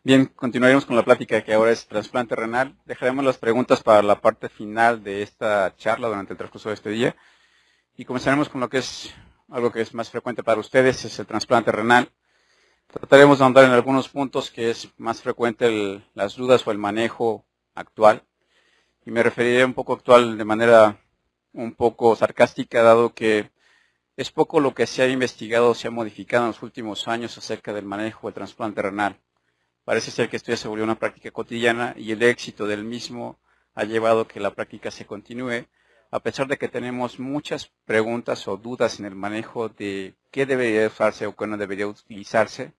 Bien, continuaremos con la plática que ahora es trasplante renal. Dejaremos las preguntas para la parte final de esta charla durante el transcurso de este día. Y comenzaremos con lo que es algo que es más frecuente para ustedes, es el trasplante renal. Trataremos de ahondar en algunos puntos que es más frecuente las dudas o el manejo actual. Y me referiré un poco actual de manera un poco sarcástica, dado que es poco lo que se ha investigado o se ha modificado en los últimos años acerca del manejo del trasplante renal. Parece ser que esto ya se volvió una práctica cotidiana y el éxito del mismo ha llevado a que la práctica se continúe, a pesar de que tenemos muchas preguntas o dudas en el manejo de qué debería usarse o qué no debería utilizarse,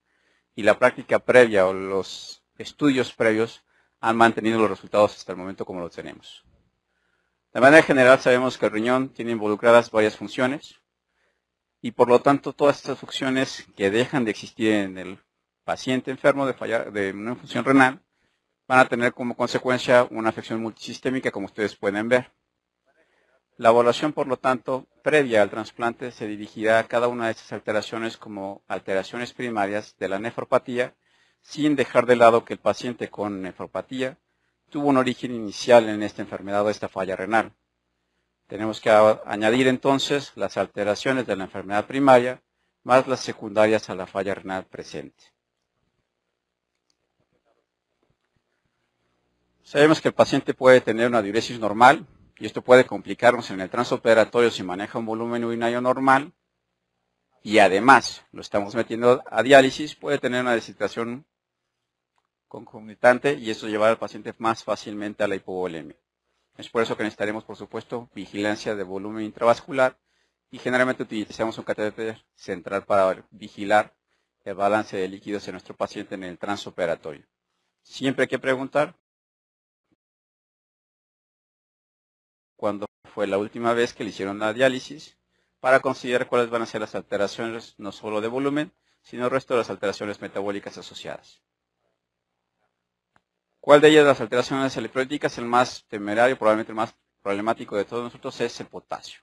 y la práctica previa o los estudios previos han mantenido los resultados hasta el momento como los tenemos. De manera general sabemos que el riñón tiene involucradas varias funciones y por lo tanto todas estas funciones que dejan de existir en el paciente enfermo de una infusión renal van a tener como consecuencia una afección multisistémica, como ustedes pueden ver. La evaluación, por lo tanto, previa al trasplante se dirigirá a cada una de estas alteraciones como alteraciones primarias de la nefropatía, sin dejar de lado que el paciente con nefropatía tuvo un origen inicial en esta enfermedad o esta falla renal. Tenemos que añadir entonces las alteraciones de la enfermedad primaria más las secundarias a la falla renal presente. Sabemos que el paciente puede tener una diuresis normal y esto puede complicarnos en el transoperatorio si maneja un volumen urinario normal y además lo estamos metiendo a diálisis, puede tener una deshidratación concomitante y eso llevará al paciente más fácilmente a la hipovolemia. Es por eso que necesitaremos, por supuesto, vigilancia de volumen intravascular y generalmente utilizamos un catéter central para vigilar el balance de líquidos en nuestro paciente en el transoperatorio. Siempre hay que preguntar cuándo fue la última vez que le hicieron la diálisis para considerar cuáles van a ser las alteraciones no solo de volumen, sino el resto de las alteraciones metabólicas asociadas. ¿Cuál de ellas, las alteraciones electrolíticas, el más temerario, probablemente el más problemático de todos nosotros, es el potasio?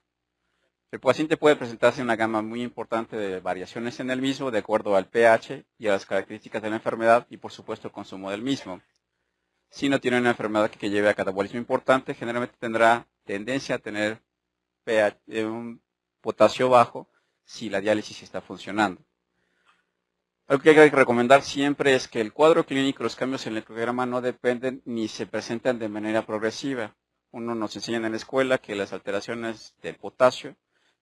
El paciente puede presentarse una gama muy importante de variaciones en el mismo de acuerdo al pH y a las características de la enfermedad y por supuesto el consumo del mismo. Si no tiene una enfermedad que lleve a catabolismo importante, generalmente tendrá tendencia a tener un potasio bajo si la diálisis está funcionando. Algo que hay que recomendar siempre es que el cuadro clínico, los cambios en el electrograma no dependen ni se presentan de manera progresiva. Uno nos enseña en la escuela que las alteraciones del potasio,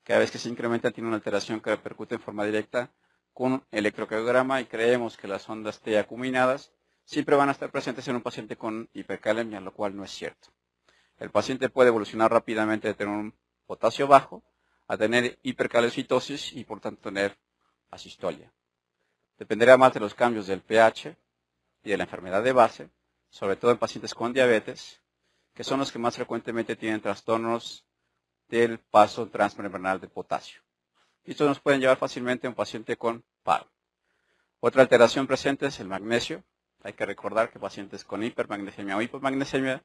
cada vez que se incrementan, tiene una alteración que repercute en forma directa con un electrocardiograma y creemos que las ondas T acuminadas siempre van a estar presentes en un paciente con hipercalemia, lo cual no es cierto. El paciente puede evolucionar rápidamente de tener un potasio bajo a tener hipercalcitosis y por tanto tener asistolia. Dependerá más de los cambios del pH y de la enfermedad de base, sobre todo en pacientes con diabetes, que son los que más frecuentemente tienen trastornos del paso transmembranal de potasio. Estos nos pueden llevar fácilmente a un paciente con paro. Otra alteración presente es el magnesio. Hay que recordar que pacientes con hipermagnesemia o hipomagnesemia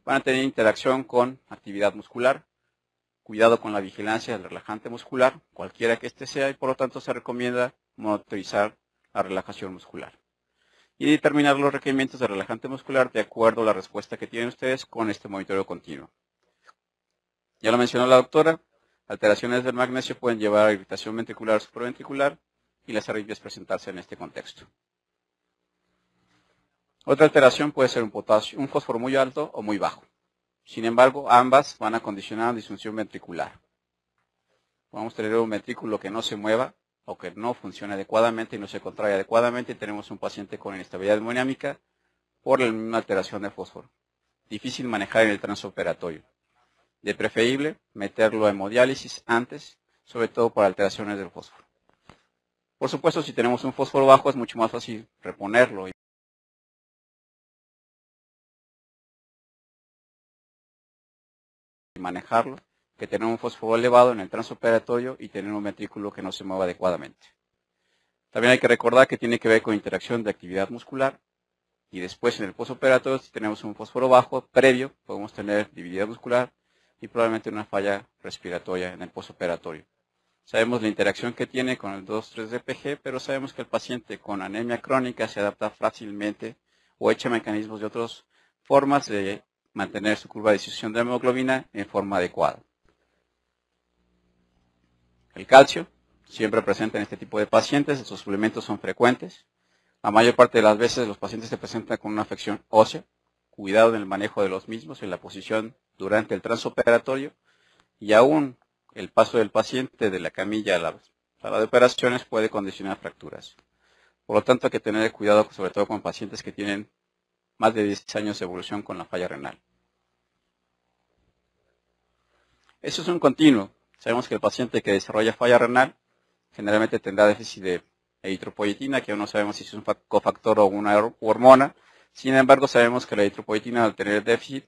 van a tener interacción con actividad muscular. Cuidado con la vigilancia del relajante muscular, cualquiera que este sea, y por lo tanto se recomienda monitorizar la relajación muscular. Y determinar los requerimientos de relajante muscular de acuerdo a la respuesta que tienen ustedes con este monitoreo continuo. Ya lo mencionó la doctora, alteraciones del magnesio pueden llevar a irritación ventricular o supraventricular y las arritmias presentarse en este contexto. Otra alteración puede ser un fósforo muy alto o muy bajo. Sin embargo, ambas van a condicionar una disfunción ventricular. Podemos tener un ventrículo que no se mueva o que no funcione adecuadamente y no se contrae adecuadamente y tenemos un paciente con inestabilidad hemodinámica por la misma alteración de fósforo. Difícil manejar en el transoperatorio. De preferible meterlo a hemodiálisis antes, sobre todo por alteraciones del fósforo. Por supuesto, si tenemos un fósforo bajo es mucho más fácil reponerlo y manejarlo que tener un fósforo elevado en el transoperatorio y tener un ventrículo que no se mueva adecuadamente. También hay que recordar que tiene que ver con interacción de actividad muscular y después en el postoperatorio, si tenemos un fósforo bajo previo, podemos tener debilidad muscular y probablemente una falla respiratoria en el postoperatorio. Sabemos la interacción que tiene con el 2,3-DPG, pero sabemos que el paciente con anemia crónica se adapta fácilmente o echa mecanismos de otras formas de mantener su curva de distribución de hemoglobina en forma adecuada. El calcio, siempre presente en este tipo de pacientes, sus suplementos son frecuentes. La mayor parte de las veces los pacientes se presentan con una afección ósea. Cuidado en el manejo de los mismos, en la posición durante el transoperatorio y aún el paso del paciente de la camilla a la sala de operaciones puede condicionar fracturas. Por lo tanto, hay que tener cuidado sobre todo con pacientes que tienen más de 10 años de evolución con la falla renal. Eso es un continuo. Sabemos que el paciente que desarrolla falla renal generalmente tendrá déficit de eritropoyetina, que aún no sabemos si es un cofactor o una hormona. Sin embargo, sabemos que la eritropoyetina, al tener déficit,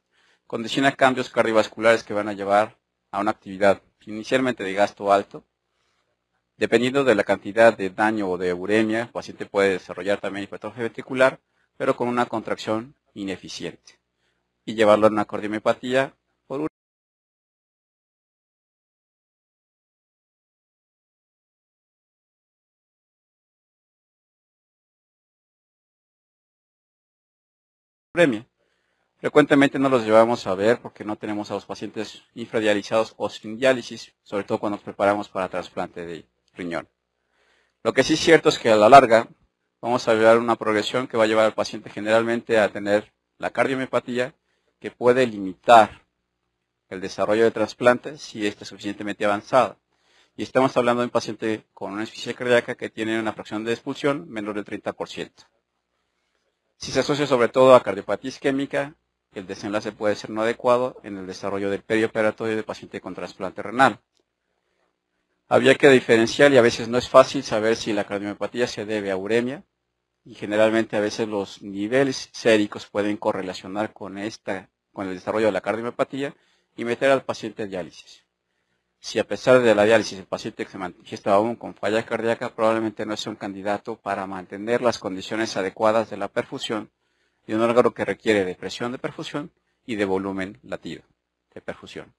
condiciona cambios cardiovasculares que van a llevar a una actividad inicialmente de gasto alto. Dependiendo de la cantidad de daño o de uremia, el paciente puede desarrollar también hipertrofia ventricular, pero con una contracción ineficiente, y llevarlo a una cardiomiopatía por uremia. Frecuentemente no los llevamos a ver porque no tenemos a los pacientes infradializados o sin diálisis, sobre todo cuando nos preparamos para trasplante de riñón. Lo que sí es cierto es que a la larga vamos a ver una progresión que va a llevar al paciente generalmente a tener la cardiomiopatía, que puede limitar el desarrollo de trasplante si éste es suficientemente avanzado. Y estamos hablando de un paciente con una insuficiencia cardíaca que tiene una fracción de expulsión menor del 30%. Si se asocia sobre todo a cardiopatía isquémica, el desenlace puede ser no adecuado en el desarrollo del perioperatorio del paciente con trasplante renal. Habría que diferenciar, y a veces no es fácil saber si la cardiomiopatía se debe a uremia, y generalmente a veces los niveles séricos pueden correlacionar con el desarrollo de la cardiomiopatía y meter al paciente a diálisis. Si a pesar de la diálisis el paciente se manifiesta aún con falla cardíaca, probablemente no sea un candidato para mantener las condiciones adecuadas de la perfusión de un órgano que requiere de presión de perfusión y de volumen latido de perfusión.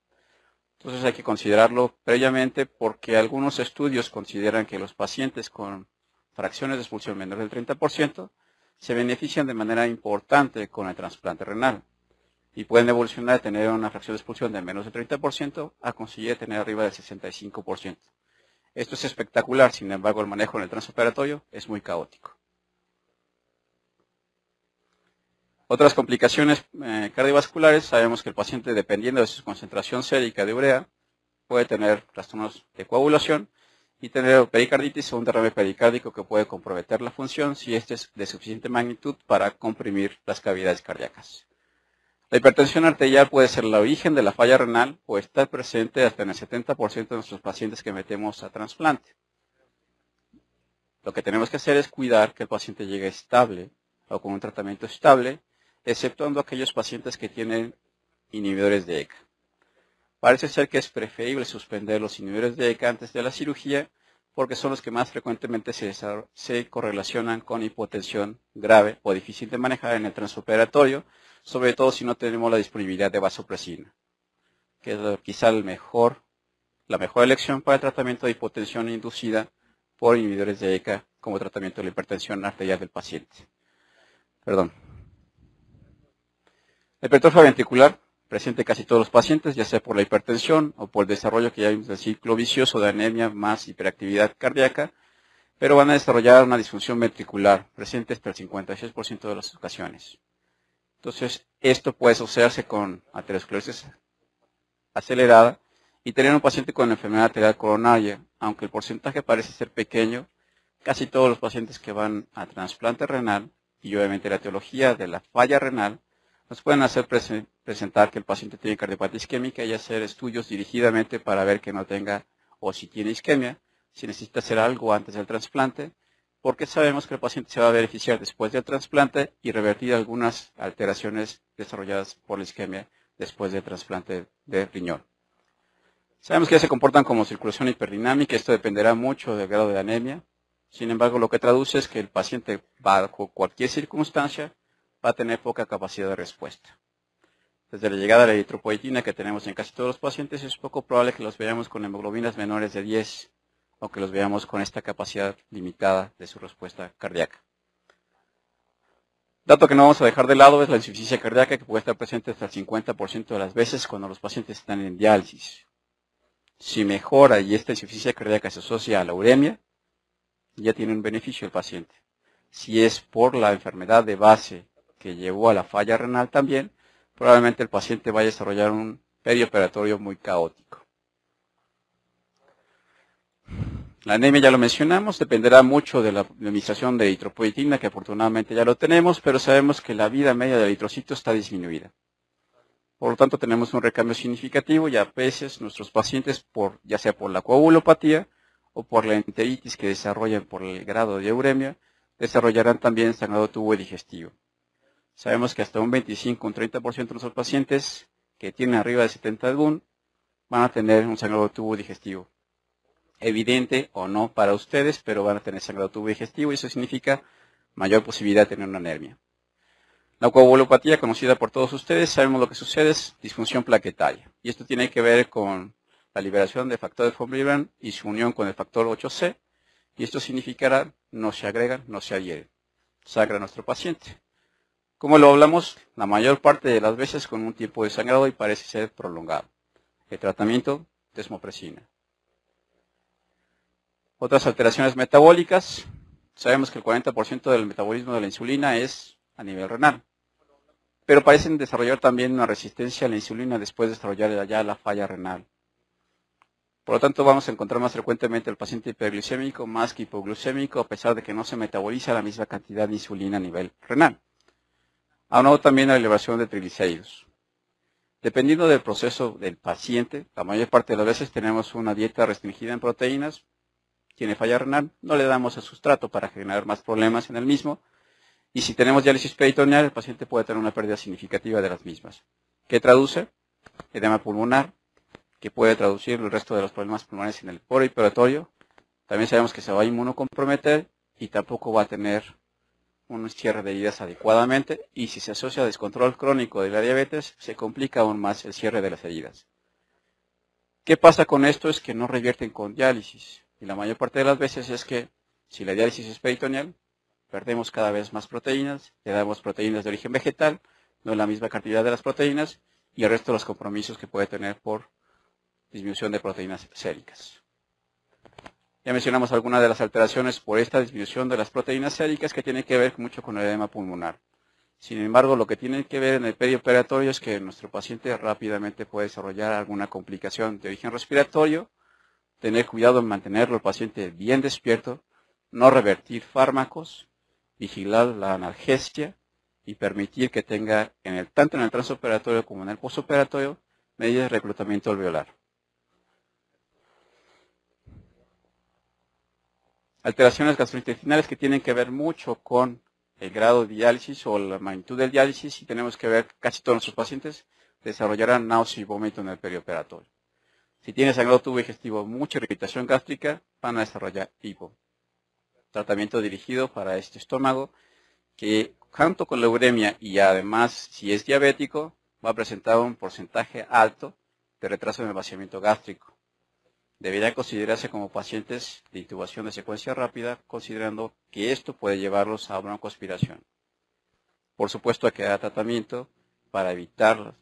Entonces hay que considerarlo previamente porque algunos estudios consideran que los pacientes con fracciones de expulsión menores del 30% se benefician de manera importante con el trasplante renal y pueden evolucionar de tener una fracción de expulsión de menos del 30% a conseguir tener arriba del 65%. Esto es espectacular, sin embargo el manejo en el transoperatorio es muy caótico. Otras complicaciones cardiovasculares, sabemos que el paciente, dependiendo de su concentración sérica de urea, puede tener trastornos de coagulación y tener pericarditis o un derrame pericárdico que puede comprometer la función si este es de suficiente magnitud para comprimir las cavidades cardíacas. La hipertensión arterial puede ser el origen de la falla renal o estar presente hasta en el 70% de nuestros pacientes que metemos a trasplante. Lo que tenemos que hacer es cuidar que el paciente llegue estable o con un tratamiento estable, exceptuando aquellos pacientes que tienen inhibidores de ECA. Parece ser que es preferible suspender los inhibidores de ECA antes de la cirugía porque son los que más frecuentemente se correlacionan con hipotensión grave o difícil de manejar en el transoperatorio, sobre todo si no tenemos la disponibilidad de vasopresina, que es quizá la mejor elección para el tratamiento de hipotensión inducida por inhibidores de ECA como tratamiento de la hipertensión arterial del paciente. La hipertrofia ventricular presente en casi todos los pacientes, ya sea por la hipertensión o por el desarrollo que ya vimos del ciclo vicioso de anemia más hiperactividad cardíaca, pero van a desarrollar una disfunción ventricular presente hasta el 56% de las ocasiones. Entonces, esto puede asociarse con aterosclerosis acelerada y tener un paciente con enfermedad arterial coronaria, aunque el porcentaje parece ser pequeño. Casi todos los pacientes que van a trasplante renal y obviamente la etiología de la falla renal nos pueden hacer presentar que el paciente tiene cardiopatía isquémica y hacer estudios dirigidamente para ver que no tenga o si tiene isquemia, si necesita hacer algo antes del trasplante, porque sabemos que el paciente se va a beneficiar después del trasplante y revertir algunas alteraciones desarrolladas por la isquemia después del trasplante de riñón. Sabemos que ya se comportan como circulación hiperdinámica, esto dependerá mucho del grado de anemia. Sin embargo, lo que traduce es que el paciente, bajo cualquier circunstancia, va a tener poca capacidad de respuesta. Desde la llegada de la eritropoyetina que tenemos en casi todos los pacientes, es poco probable que los veamos con hemoglobinas menores de 10. aunque los veamos con esta capacidad limitada de su respuesta cardíaca. Dato que no vamos a dejar de lado es la insuficiencia cardíaca, que puede estar presente hasta el 50% de las veces cuando los pacientes están en diálisis. Si mejora y esta insuficiencia cardíaca se asocia a la uremia, ya tiene un beneficio el paciente. Si es por la enfermedad de base que llevó a la falla renal también, probablemente el paciente vaya a desarrollar un perioperatorio muy caótico. La anemia ya lo mencionamos, dependerá mucho de la administración de eritropoyetina, que afortunadamente ya lo tenemos, pero sabemos que la vida media del eritrocito está disminuida. Por lo tanto, tenemos un recambio significativo y a veces nuestros pacientes, ya sea por la coagulopatía o por la enteritis que desarrollan por el grado de uremia, desarrollarán también sangrado tubo digestivo. Sabemos que hasta un 25 o un 30% de nuestros pacientes que tienen arriba de 70 DGUN van a tener un sangrado tubo digestivo. Evidente o no para ustedes, pero van a tener sangrado tubo digestivo y eso significa mayor posibilidad de tener una anemia. La coagulopatía, conocida por todos ustedes, sabemos lo que sucede, es disfunción plaquetaria. Y esto tiene que ver con la liberación de factor de von Willebrand y su unión con el factor 8C. Y esto significará no se agregan, no se adhieren. Sangra nuestro paciente. Como lo hablamos, la mayor parte de las veces con un tiempo de sangrado y parece ser prolongado. El tratamiento, desmopresina. Otras alteraciones metabólicas. Sabemos que el 40% del metabolismo de la insulina es a nivel renal. Pero parecen desarrollar también una resistencia a la insulina después de desarrollar ya la falla renal. Por lo tanto, vamos a encontrar más frecuentemente al paciente hiperglucémico más que hipoglucémico, a pesar de que no se metaboliza la misma cantidad de insulina a nivel renal. Aunado también a la elevación de triglicéridos. Dependiendo del proceso del paciente, la mayor parte de las veces tenemos una dieta restringida en proteínas, tiene falla renal, no le damos el sustrato para generar más problemas en el mismo, y si tenemos diálisis peritoneal, el paciente puede tener una pérdida significativa de las mismas. ¿Qué traduce? Edema pulmonar, que puede traducir el resto de los problemas pulmonares en el periperitorio. También sabemos que se va a inmunocomprometer y tampoco va a tener un cierre de heridas adecuadamente. Y si se asocia a descontrol crónico de la diabetes, se complica aún más el cierre de las heridas. ¿Qué pasa con esto? Es que no revierten con diálisis. Y la mayor parte de las veces es que si la diálisis es peritoneal, perdemos cada vez más proteínas, le damos proteínas de origen vegetal, no la misma cantidad de las proteínas, y el resto de los compromisos que puede tener por disminución de proteínas séricas. Ya mencionamos algunas de las alteraciones por esta disminución de las proteínas séricas que tiene que ver mucho con el edema pulmonar. Sin embargo, lo que tiene que ver en el perioperatorio es que nuestro paciente rápidamente puede desarrollar alguna complicación de origen respiratorio, tener cuidado en mantenerlo el paciente bien despierto, no revertir fármacos, vigilar la analgesia y permitir que tenga tanto en el transoperatorio como en el postoperatorio medidas de reclutamiento alveolar. Alteraciones gastrointestinales que tienen que ver mucho con el grado de diálisis o la magnitud del diálisis y tenemos que ver que casi todos nuestros pacientes desarrollarán náusea y vómito en el perioperatorio. Si tiene sangrado tubo digestivo, mucha irritación gástrica, van a desarrollar hipo. Tratamiento dirigido para este estómago que junto con la uremia y además si es diabético va a presentar un porcentaje alto de retraso en el vaciamiento gástrico. Debería considerarse como pacientes de intubación de secuencia rápida, considerando que esto puede llevarlos a broncoaspiración. Por supuesto hay que dar tratamiento para evitar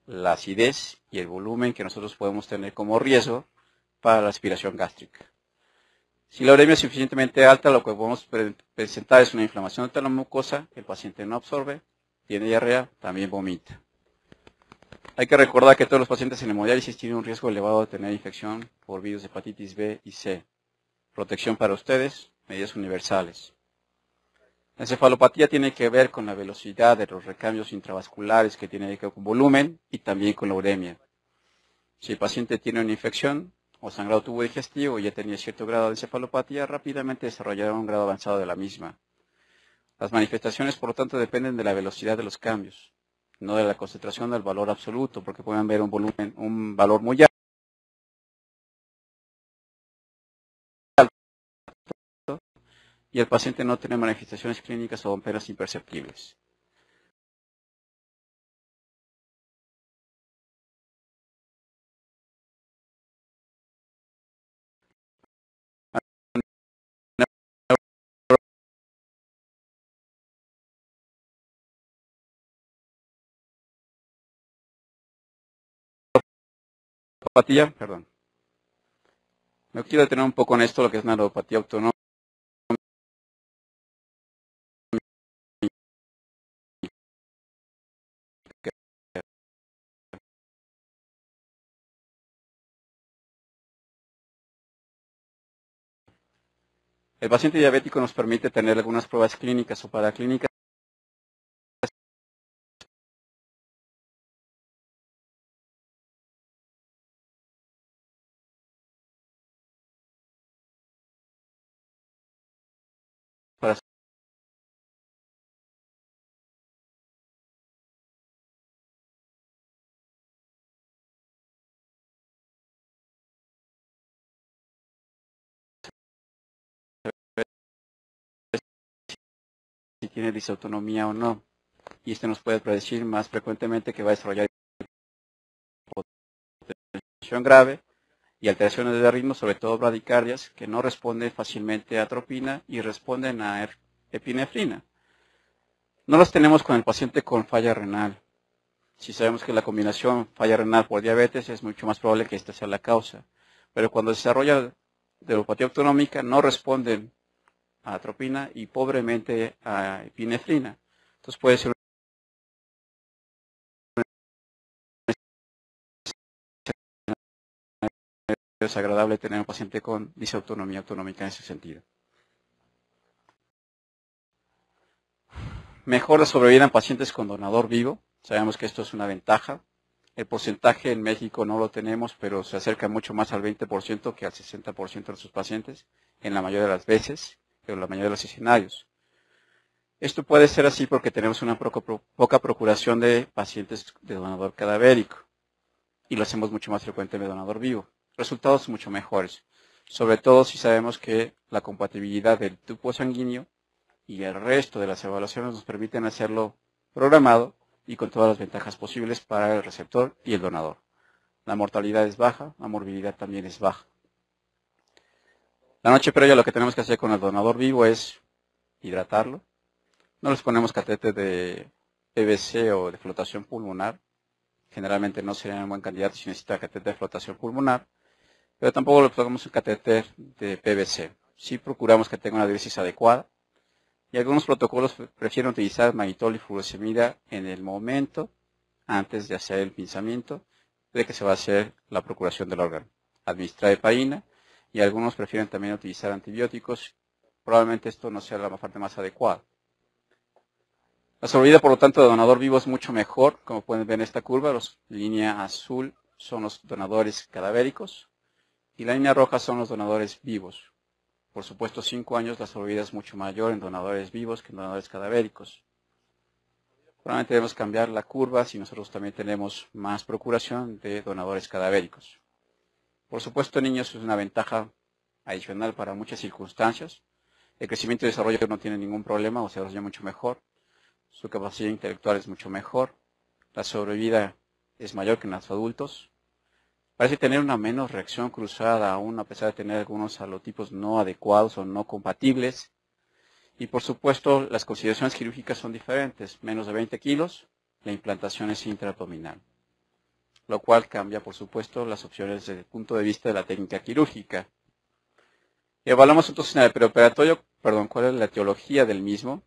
la acidez y el volumen que nosotros podemos tener como riesgo para la aspiración gástrica. Si la uremia es suficientemente alta, lo que podemos presentar es una inflamación de la mucosa, el paciente no absorbe, tiene diarrea, también vomita. Hay que recordar que todos los pacientes en hemodiálisis tienen un riesgo elevado de tener infección por virus de hepatitis B y C. Protección para ustedes, medidas universales. La encefalopatía tiene que ver con la velocidad de los recambios intravasculares que tiene que ver con volumen y también con la uremia. Si el paciente tiene una infección o sangrado tubo digestivo y ya tenía cierto grado de encefalopatía, rápidamente desarrollará un grado avanzado de la misma. Las manifestaciones, por lo tanto, dependen de la velocidad de los cambios, no de la concentración del valor absoluto, porque pueden ver un valor muy alto y el paciente no tiene manifestaciones clínicas o apenas imperceptibles. neuropatía, perdón. Me quiero detener un poco en esto, lo que es una neuropatía autonómica. El paciente diabético nos permite tener algunas pruebas clínicas o paraclínicas para saber si tiene disautonomía o no. Y este nos puede predecir más frecuentemente que va a desarrollar hipotensión grave y alteraciones de ritmo, sobre todo bradicardias, que no responden fácilmente a atropina y responden a epinefrina. No los tenemos con el paciente con falla renal. Si sabemos que la combinación falla renal por diabetes, es mucho más probable que esta sea la causa. Pero cuando se desarrolla neuropatía autonómica, no responden a atropina y pobremente a epinefrina. Entonces puede ser desagradable tener un paciente con disautonomía autonómica en ese sentido. Mejor de sobrevivir en pacientes con donador vivo. Sabemos que esto es una ventaja. El porcentaje en México no lo tenemos, pero se acerca mucho más al 20% que al 60% de sus pacientes, en la mayoría de las veces, en la mayoría de los escenarios. Esto puede ser así porque tenemos una poca procuración de pacientes de donador cadavérico y lo hacemos mucho más frecuente de donador vivo. Resultados mucho mejores, sobre todo si sabemos que la compatibilidad del tipo sanguíneo y el resto de las evaluaciones nos permiten hacerlo programado y con todas las ventajas posibles para el receptor y el donador. La mortalidad es baja, la morbilidad también es baja. La noche previa lo que tenemos que hacer con el donador vivo es hidratarlo. No les ponemos catéter de PVC o de flotación pulmonar. Generalmente no sería un buen candidato si necesita catéter de flotación pulmonar, pero tampoco le ponemos un catéter de PVC. Sí procuramos que tenga una diuresis adecuada. Y algunos protocolos prefieren utilizar mannitol y furosemida en el momento antes de hacer el pinzamiento de que se va a hacer la procuración del órgano. Administrar heparina y algunos prefieren también utilizar antibióticos. Probablemente esto no sea la parte más adecuada. La sobrevida, por lo tanto, de donador vivo es mucho mejor. Como pueden ver en esta curva, la línea azul son los donadores cadavéricos y la línea roja son los donadores vivos. Por supuesto, 5 años la sobrevida es mucho mayor en donadores vivos que en donadores cadavéricos. Probablemente debemos cambiar la curva si nosotros también tenemos más procuración de donadores cadavéricos. Por supuesto, en niños es una ventaja adicional para muchas circunstancias. El crecimiento y desarrollo no tiene ningún problema o se desarrolla mucho mejor. Su capacidad intelectual es mucho mejor. La sobrevida es mayor que en los adultos. Parece tener una menos reacción cruzada aún a pesar de tener algunos halotipos no adecuados o no compatibles. Y por supuesto las consideraciones quirúrgicas son diferentes. Menos de 20 kilos, la implantación es intraabdominal. Lo cual cambia por supuesto las opciones desde el punto de vista de la técnica quirúrgica. Y evaluamos entonces en el preoperatorio, cuál es la etiología del mismo.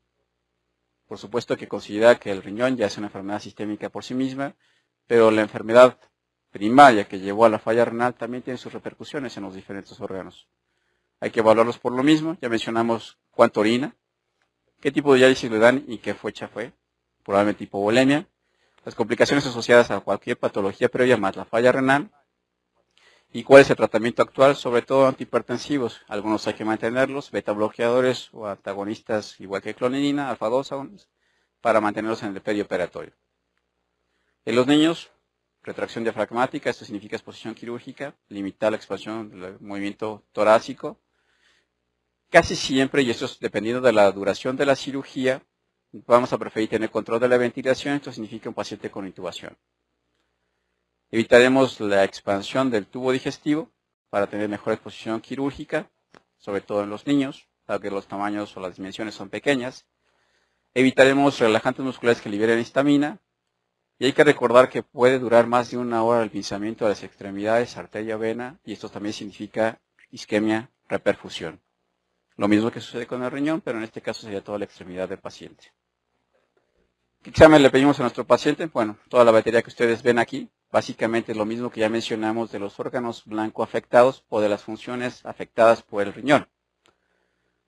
Por supuesto que considera que el riñón ya es una enfermedad sistémica por sí misma, pero la enfermedad primaria que llevó a la falla renal también tiene sus repercusiones en los diferentes órganos. Hay que evaluarlos por lo mismo. Ya mencionamos cuánto orina, qué tipo de diálisis le dan y qué fecha fue, probablemente hipovolemia, las complicaciones asociadas a cualquier patología previa más la falla renal y cuál es el tratamiento actual, sobre todo antihipertensivos. Algunos hay que mantenerlos, beta bloqueadores o antagonistas igual que clonidina, alfa-2, para mantenerlos en el perioperatorio. En los niños, retracción diafragmática, esto significa exposición quirúrgica, limitar la expansión del movimiento torácico. Casi siempre, y esto es dependiendo de la duración de la cirugía, vamos a preferir tener control de la ventilación, esto significa un paciente con intubación. Evitaremos la expansión del tubo digestivo para tener mejor exposición quirúrgica, sobre todo en los niños, dado que los tamaños o las dimensiones son pequeñas. Evitaremos relajantes musculares que liberen histamina. Y hay que recordar que puede durar más de 1 hora el pinzamiento de las extremidades, arteria, vena, y esto también significa isquemia, reperfusión. Lo mismo que sucede con el riñón, pero en este caso sería toda la extremidad del paciente. ¿Qué examen le pedimos a nuestro paciente? Bueno, toda la batería que ustedes ven aquí, básicamente es lo mismo que ya mencionamos de los órganos blanco afectados o de las funciones afectadas por el riñón.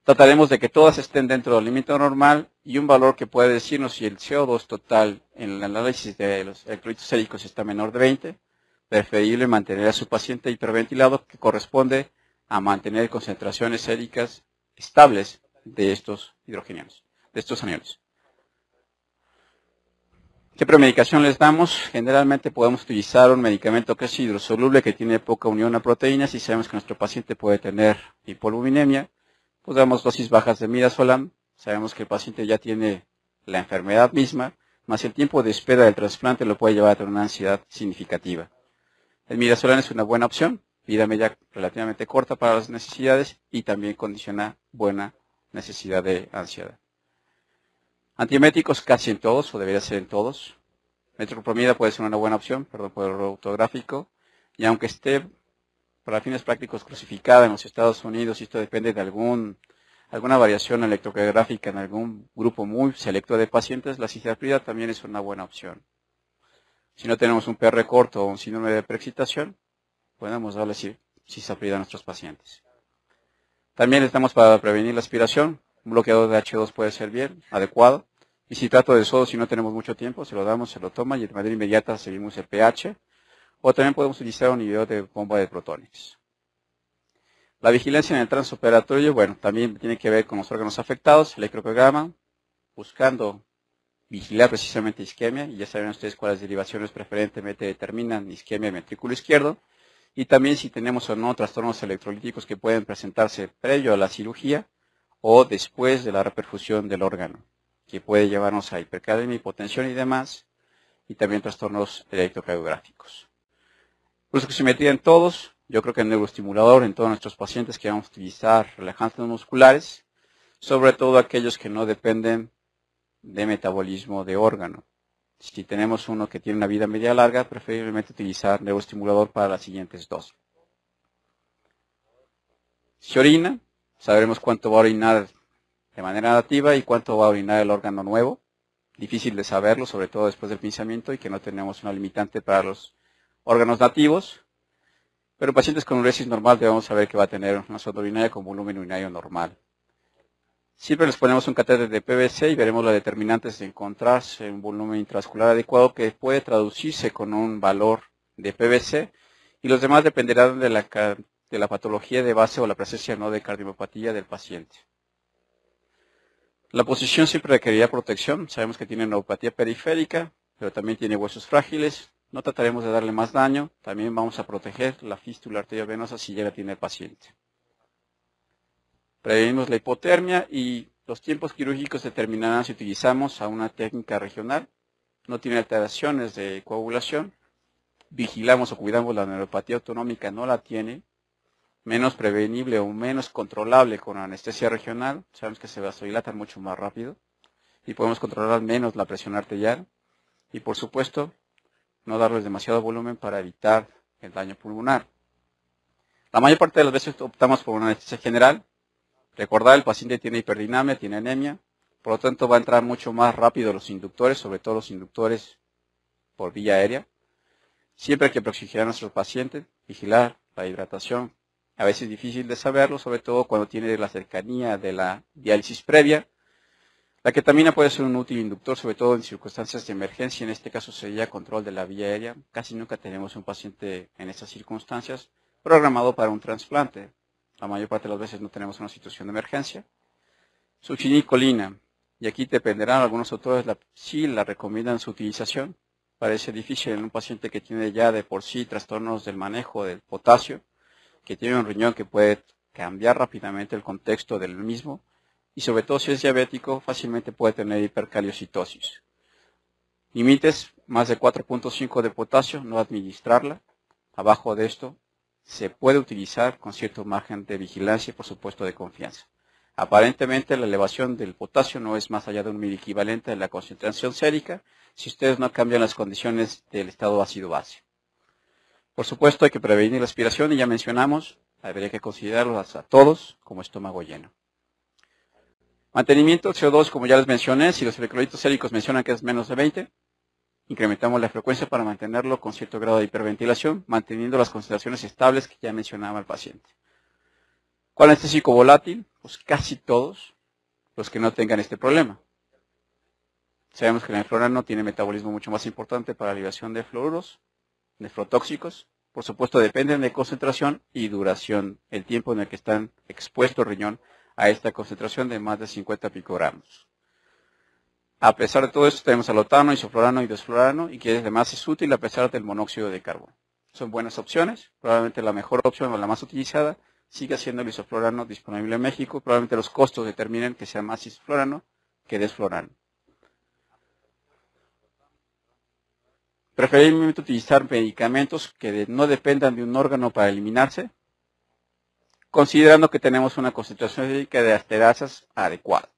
Trataremos de que todas estén dentro del límite normal y un valor que puede decirnos si el CO2 total en el análisis de los electrolitos séricos está menor de 20, preferible mantener a su paciente hiperventilado, que corresponde a mantener concentraciones séricas estables de estos hidrogenianos, de estos aniones. ¿Qué premedicación les damos? Generalmente podemos utilizar un medicamento que es hidrosoluble, que tiene poca unión a proteínas, y sabemos que nuestro paciente puede tener hipoliminemia. Pues damos dosis bajas de midazolam. Sabemos que el paciente ya tiene la enfermedad misma, más el tiempo de espera del trasplante lo puede llevar a tener una ansiedad significativa. El midazolam es una buena opción, vida media relativamente corta para las necesidades y también condiciona buena necesidad de ansiedad. Antieméticos casi en todos, o debería ser en todos. Metoclopramida puede ser una buena opción, perdón por el error ortográfico, y aunque esté para fines prácticos crucificada en los Estados Unidos, y esto depende de alguna variación electrocardiográfica en algún grupo muy selecto de pacientes, la cisaprida también es una buena opción. Si no tenemos un PR corto o un síndrome de preexcitación, podemos darle cisaprida a nuestros pacientes. También les damos para prevenir la aspiración. Un bloqueador de H2 puede ser bien, adecuado. Y si trato de sodio, si no tenemos mucho tiempo, se lo damos, se lo toma y de manera inmediata seguimos el pH. O también podemos utilizar un inhibidor de bomba de protones. La vigilancia en el transoperatorio, bueno, también tiene que ver con los órganos afectados, electrocardiograma, buscando vigilar precisamente isquemia, y ya saben ustedes cuáles derivaciones preferentemente determinan isquemia del ventrículo izquierdo, y también si tenemos o no trastornos electrolíticos que pueden presentarse previo a la cirugía o después de la reperfusión del órgano, que puede llevarnos a hipercalemia, hipotensión y demás, y también trastornos electrocardiográficos. Pulsoximetría en todos. Yo creo que el neuroestimulador en todos nuestros pacientes que vamos a utilizar relajantes musculares, sobre todo aquellos que no dependen de metabolismo de órgano. Si tenemos uno que tiene una vida media larga, preferiblemente utilizar neuroestimulador para las siguientes dosis. Si orina, sabremos cuánto va a orinar de manera nativa y cuánto va a orinar el órgano nuevo. Difícil de saberlo, sobre todo después del pinzamiento, y que no tenemos una limitante para los órganos nativos. Pero en pacientes con uresis normal debemos saber que va a tener una sonda urinaria con volumen urinario normal. Siempre les ponemos un catéter de PVC y veremos las determinantes de encontrarse un volumen intravascular adecuado, que puede traducirse con un valor de PVC, y los demás dependerán de la patología de base o la presencia no de cardiopatía del paciente. La posición siempre requerirá protección. Sabemos que tiene neuropatía periférica, pero también tiene huesos frágiles. No trataremos de darle más daño. También vamos a proteger la fístula arteriovenosa si llega a tener el paciente. Prevenimos la hipotermia y los tiempos quirúrgicos determinarán si utilizamos a una técnica regional. No tiene alteraciones de coagulación. Vigilamos o cuidamos la neuropatía autonómica, no la tiene. Menos prevenible o menos controlable con anestesia regional. Sabemos que se vasodilatan mucho más rápido y podemos controlar menos la presión arterial. Y por supuesto, no darles demasiado volumen para evitar el daño pulmonar. La mayor parte de las veces optamos por una anestesia general. Recordar, el paciente tiene hiperdinamia, tiene anemia, por lo tanto va a entrar mucho más rápido los inductores, sobre todo los inductores por vía aérea. Siempre hay que preoxigenar a nuestros pacientes, vigilar la hidratación. A veces es difícil de saberlo, sobre todo cuando tiene la cercanía de la diálisis previa. La ketamina puede ser un útil inductor, sobre todo en circunstancias de emergencia. En este caso sería control de la vía aérea. Casi nunca tenemos un paciente en estas circunstancias programado para un trasplante. La mayor parte de las veces no tenemos una situación de emergencia. Succinilcolina. Y aquí dependerán, algunos autores sí la recomiendan su utilización. Parece difícil en un paciente que tiene ya de por sí trastornos del manejo del potasio, que tiene un riñón que puede cambiar rápidamente el contexto del mismo, y sobre todo si es diabético, fácilmente puede tener hipercaliocitosis. Límites, más de 4.5 de potasio, no administrarla. Abajo de esto, se puede utilizar con cierto margen de vigilancia y por supuesto de confianza. Aparentemente la elevación del potasio no es más allá de un miliequivalente de la concentración sérica si ustedes no cambian las condiciones del estado ácido-base. Por supuesto hay que prevenir la aspiración y ya mencionamos, habría que considerarlos a todos como estómago lleno. Mantenimiento del CO2, como ya les mencioné, si los electrolitos séricos mencionan que es menos de 20, incrementamos la frecuencia para mantenerlo con cierto grado de hiperventilación, manteniendo las concentraciones estables que ya mencionaba el paciente. ¿Cuál anestésico volátil? Pues casi todos los que no tengan este problema. Sabemos que el neflorano tiene metabolismo mucho más importante para la liberación de fluoruros, nefrotóxicos. Por supuesto, dependen de concentración y duración, el tiempo en el que están expuestos el riñón a esta concentración de más de 50 picogramos. A pesar de todo esto, tenemos alotano, isoflorano y desflorano, y que además es útil a pesar del monóxido de carbono. Son buenas opciones, probablemente la mejor opción o la más utilizada sigue siendo el isoflorano disponible en México. Probablemente los costos determinen que sea más isoflorano que desflorano. Preferiblemente utilizar medicamentos que no dependan de un órgano para eliminarse, considerando que tenemos una concentración sérica de asterasas adecuada.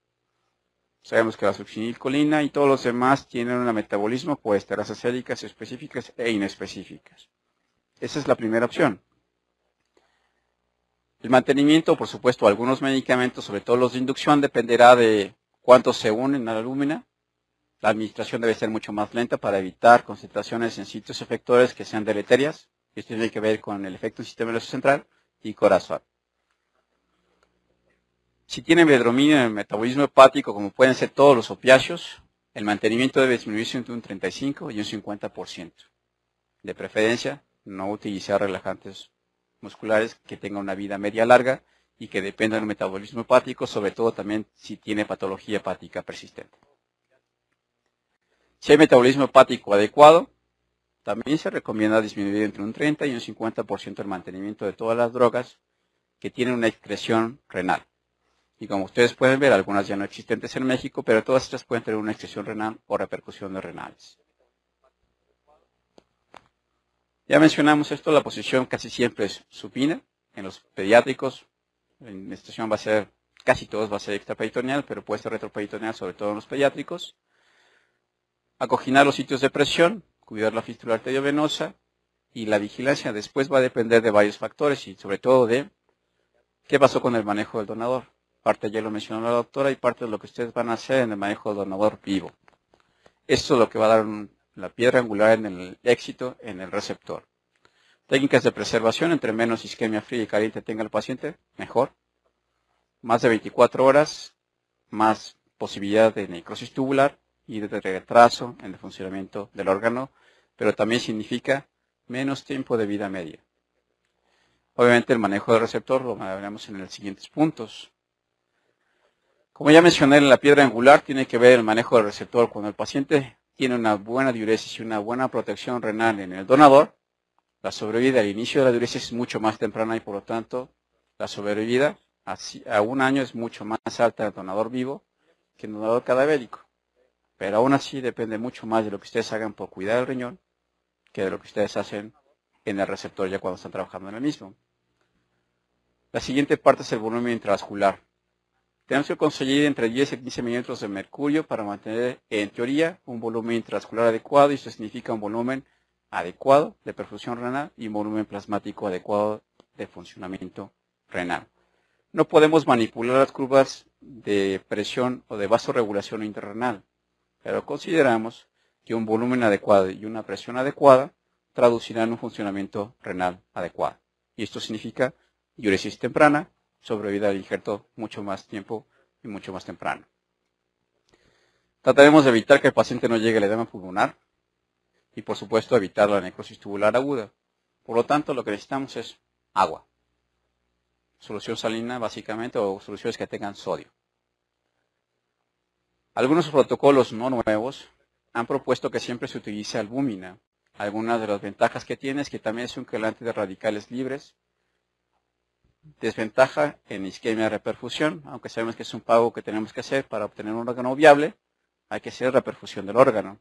Sabemos que la succinilcolina y todos los demás tienen un metabolismo por asterasas séricas específicas e inespecíficas. Esa es la primera opción. El mantenimiento, por supuesto, algunos medicamentos, sobre todo los de inducción, dependerá de cuántos se unen a la lúmina. La administración debe ser mucho más lenta para evitar concentraciones en sitios efectores que sean deleterias. Esto tiene que ver con el efecto en sistema nervioso central y corazón. Si tienen bedrominio en el metabolismo hepático, como pueden ser todos los opiáceos, el mantenimiento debe disminuirse entre un 35 y un 50%. De preferencia, no utilizar relajantes musculares que tengan una vida media larga y que dependan del metabolismo hepático, sobre todo también si tiene patología hepática persistente. Si hay metabolismo hepático adecuado, también se recomienda disminuir entre un 30 y un 50% el mantenimiento de todas las drogas que tienen una excreción renal. Y como ustedes pueden ver, algunas ya no existentes en México, pero todas estas pueden tener una excreción renal o repercusiones renales. Ya mencionamos esto, la posición casi siempre es supina. En los pediátricos, la administración va a ser, casi todos va a ser extraperitoneal, pero puede ser retroperitoneal, sobre todo en los pediátricos. Acoginar los sitios de presión, cuidar la fístula arteriovenosa, y la vigilancia después va a depender de varios factores y sobre todo de qué pasó con el manejo del donador. Parte ya lo mencionó la doctora y parte de lo que ustedes van a hacer en el manejo del donador vivo. Esto es lo que va a dar la piedra angular en el éxito en el receptor. Técnicas de preservación, entre menos isquemia fría y caliente tenga el paciente, mejor. Más de 24 horas, más posibilidad de necrosis tubular y de retraso en el funcionamiento del órgano, pero también significa menos tiempo de vida media. Obviamente el manejo del receptor lo veremos en los siguientes puntos. Como ya mencioné, la piedra angular tiene que ver el manejo del receptor. Cuando el paciente tiene una buena diuresis y una buena protección renal en el donador, la sobrevida al inicio de la diuresis es mucho más temprana y por lo tanto la sobrevida a un año es mucho más alta en el donador vivo que en el donador cadavérico. Pero aún así depende mucho más de lo que ustedes hagan por cuidar el riñón que de lo que ustedes hacen en el receptor ya cuando están trabajando en el mismo. La siguiente parte es el volumen intravascular. Tenemos que conseguir entre 10 y 15 milímetros de mercurio para mantener, en teoría, un volumen intravascular adecuado, y esto significa un volumen adecuado de perfusión renal y un volumen plasmático adecuado de funcionamiento renal. No podemos manipular las curvas de presión o de vasorregulación interrenal, pero consideramos que un volumen adecuado y una presión adecuada traducirán un funcionamiento renal adecuado. Y esto significa diuresis temprana, sobrevida al injerto mucho más tiempo y mucho más temprano. Trataremos de evitar que el paciente no llegue al edema pulmonar y por supuesto evitar la necrosis tubular aguda. Por lo tanto, lo que necesitamos es agua. Solución salina básicamente o soluciones que tengan sodio. Algunos protocolos no nuevos han propuesto que siempre se utilice albúmina. Algunas de las ventajas que tiene es que también es un quelante de radicales libres. Desventaja en isquemia de reperfusión, aunque sabemos que es un pago que tenemos que hacer para obtener un órgano viable, hay que hacer reperfusión del órgano.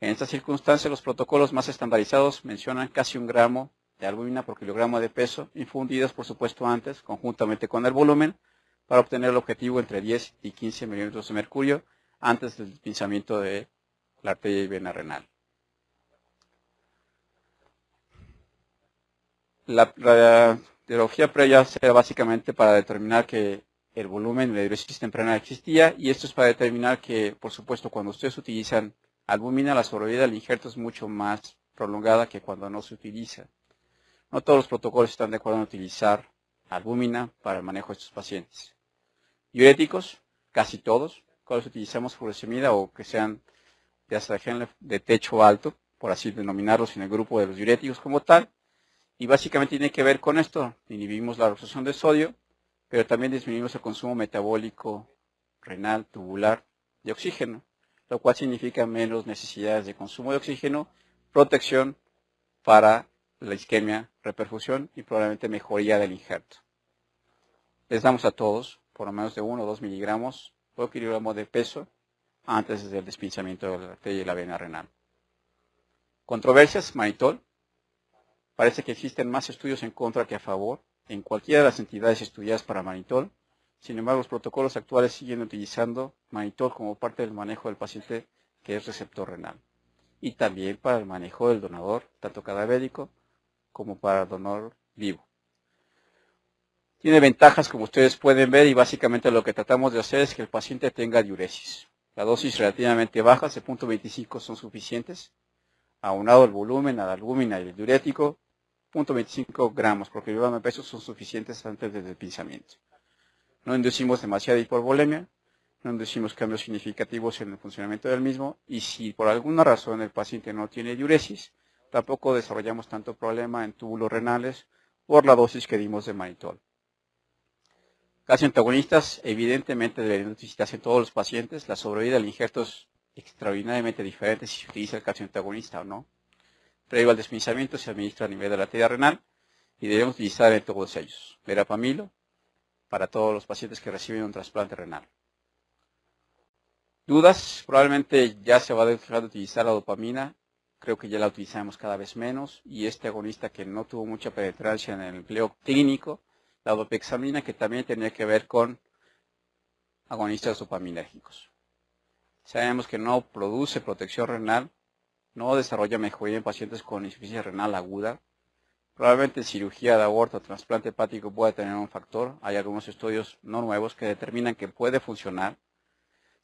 En estas circunstancias, los protocolos más estandarizados mencionan casi 1 gramo de albúmina por kilogramo de peso, infundidos por supuesto antes, conjuntamente con el volumen, para obtener el objetivo entre 10 y 15 milímetros de mercurio antes del despinzamiento de la arteria y vena renal. La radiología previa será básicamente para determinar que el volumen de diuresis temprana existía, y esto es para determinar que, por supuesto, cuando ustedes utilizan albúmina, la sobrevida del injerto es mucho más prolongada que cuando no se utiliza. No todos los protocolos están de acuerdo en utilizar albúmina para el manejo de estos pacientes. Diuréticos, casi todos, cuales utilizamos furosemida o que sean de astragenle de techo alto, por así denominarlos en el grupo de los diuréticos como tal, y básicamente tiene que ver con esto: inhibimos la absorción de sodio, pero también disminuimos el consumo metabólico renal tubular de oxígeno, lo cual significa menos necesidades de consumo de oxígeno, protección para la isquemia, reperfusión y probablemente mejoría del injerto. Les damos a todos por lo menos de 1 o 2 miligramos por kilogramo de peso antes del despinzamiento de la arteria y la vena renal. Controversias: manitol. Parece que existen más estudios en contra que a favor en cualquiera de las entidades estudiadas para manitol. Sin embargo, los protocolos actuales siguen utilizando manitol como parte del manejo del paciente que es receptor renal, y también para el manejo del donador, tanto cadavérico como para el donador vivo. Tiene ventajas, como ustedes pueden ver, y básicamente lo que tratamos de hacer es que el paciente tenga diuresis. La dosis relativamente baja, de 0.25, son suficientes. Aunado el volumen, a la albúmina y el diurético, 0.25 gramos por kilogramo de peso son suficientes antes del despinzamiento. No inducimos demasiada hipovolemia, no inducimos cambios significativos en el funcionamiento del mismo, y si por alguna razón el paciente no tiene diuresis, tampoco desarrollamos tanto problema en túbulos renales por la dosis que dimos de manitol. Calcio antagonistas evidentemente deberían utilizarse en todos los pacientes. La sobrevida del injerto es extraordinariamente diferente si se utiliza el calcio antagonista o no. Previo al despinzamiento se administra a nivel de la arteria renal y debemos utilizar en todos ellos. Verapamilo para todos los pacientes que reciben un trasplante renal. ¿Dudas? Probablemente ya se va a dejar de utilizar la dopamina. Creo que ya la utilizamos cada vez menos, y este agonista que no tuvo mucha penetrancia en el empleo clínico, la dopexamina, que también tenía que ver con agonistas dopaminérgicos. Sabemos que no produce protección renal, no desarrolla mejoría en pacientes con insuficiencia renal aguda. Probablemente cirugía de aborto o trasplante hepático pueda tener un factor. Hay algunos estudios no nuevos que determinan que puede funcionar.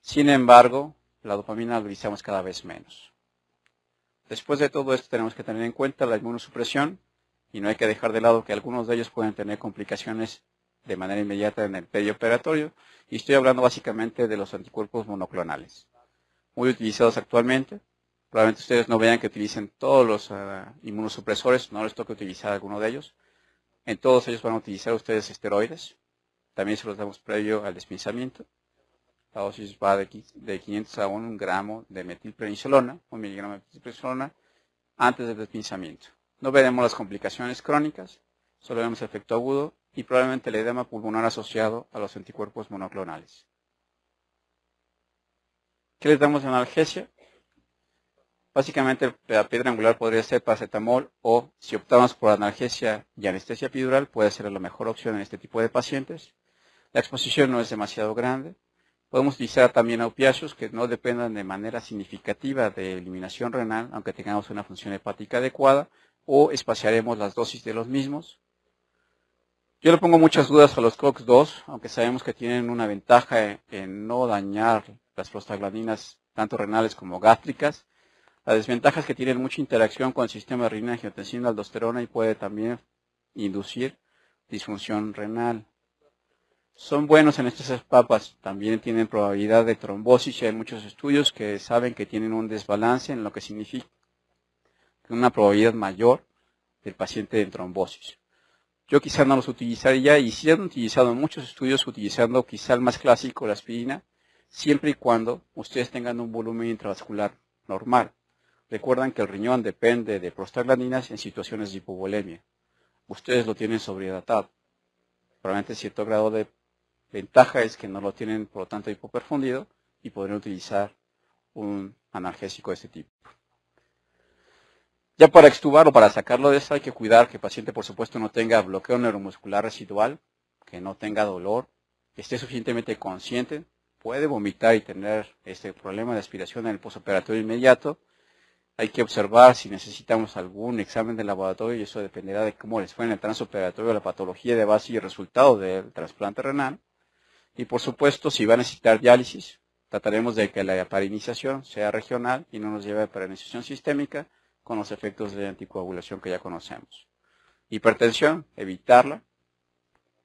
Sin embargo, la dopamina la utilizamos cada vez menos. Después de todo esto tenemos que tener en cuenta la inmunosupresión, y no hay que dejar de lado que algunos de ellos pueden tener complicaciones de manera inmediata en el perioperatorio, y estoy hablando básicamente de los anticuerpos monoclonales, muy utilizados actualmente. Probablemente ustedes no vean que utilicen todos los inmunosupresores, no les toca utilizar alguno de ellos. En todos ellos van a utilizar ustedes esteroides, también se los damos previo al despinzamiento. La dosis va de 500 a 1 gramo de metilprednisolona, 1 miligramo de metilprednisolona, antes del despinzamiento. No veremos las complicaciones crónicas, solo veremos el efecto agudo y probablemente el edema pulmonar asociado a los anticuerpos monoclonales. ¿Qué les damos de analgesia? Básicamente la piedra angular podría ser paracetamol, o si optamos por analgesia y anestesia epidural, puede ser la mejor opción en este tipo de pacientes. La exposición no es demasiado grande. Podemos utilizar también opiáceos que no dependan de manera significativa de eliminación renal, aunque tengamos una función hepática adecuada, o espaciaremos las dosis de los mismos. Yo le pongo muchas dudas a los COX-2, aunque sabemos que tienen una ventaja en no dañar las prostaglandinas, tanto renales como gástricas. La desventaja es que tienen mucha interacción con el sistema renina, angiotensina, aldosterona, y puede también inducir disfunción renal. Son buenos en estas papas, también tienen probabilidad de trombosis, y hay muchos estudios que saben que tienen un desbalance, en lo que significa una probabilidad mayor del paciente en trombosis. Yo quizá no los utilizaría, y sí han utilizado muchos estudios utilizando quizá el más clásico, la aspirina, siempre y cuando ustedes tengan un volumen intravascular normal. Recuerdan que el riñón depende de prostaglandinas en situaciones de hipovolemia. Ustedes lo tienen sobrehidratado. Probablemente cierto grado de ventaja es que no lo tienen, por lo tanto, hipoperfundido, y podrían utilizar un analgésico de este tipo. Ya para extubarlo, para sacarlo de esto, hay que cuidar que el paciente, por supuesto, no tenga bloqueo neuromuscular residual, que no tenga dolor, esté suficientemente consciente, puede vomitar y tener este problema de aspiración en el postoperatorio inmediato. Hay que observar si necesitamos algún examen de laboratorio y eso dependerá de cómo les fue en el transoperatorio, la patología de base y el resultado del trasplante renal. Y por supuesto, si va a necesitar diálisis, trataremos de que la heparinización sea regional y no nos lleve a heparinización sistémica con los efectos de anticoagulación que ya conocemos. Hipertensión, evitarla.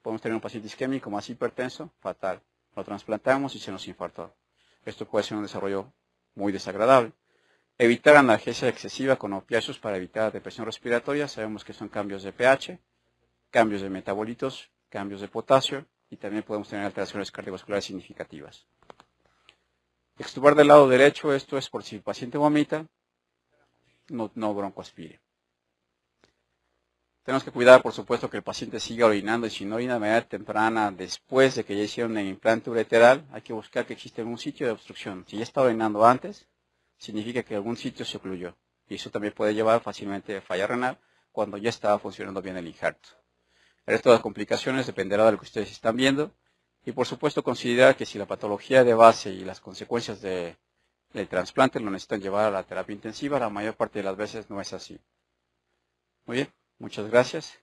Podemos tener un paciente isquémico más hipertenso, fatal. Lo trasplantamos y se nos infartó. Esto puede ser un desarrollo muy desagradable. Evitar analgesia excesiva con opiáceos para evitar depresión respiratoria. Sabemos que son cambios de pH, cambios de metabolitos, cambios de potasio y también podemos tener alteraciones cardiovasculares significativas. Extubar del lado derecho, esto es por si el paciente vomita, no broncoaspire. Tenemos que cuidar, por supuesto, que el paciente siga orinando y si no orina de manera temprana después de que ya hicieron el implante ureteral, hay que buscar que exista un sitio de obstrucción. Si ya está orinando antes, significa que algún sitio se ocluyó y eso también puede llevar fácilmente a falla renal cuando ya estaba funcionando bien el injerto. El resto de las complicaciones dependerá de lo que ustedes están viendo y por supuesto considerar que si la patología de base y las consecuencias del trasplante lo necesitan llevar a la terapia intensiva, la mayor parte de las veces no es así. Muy bien, muchas gracias.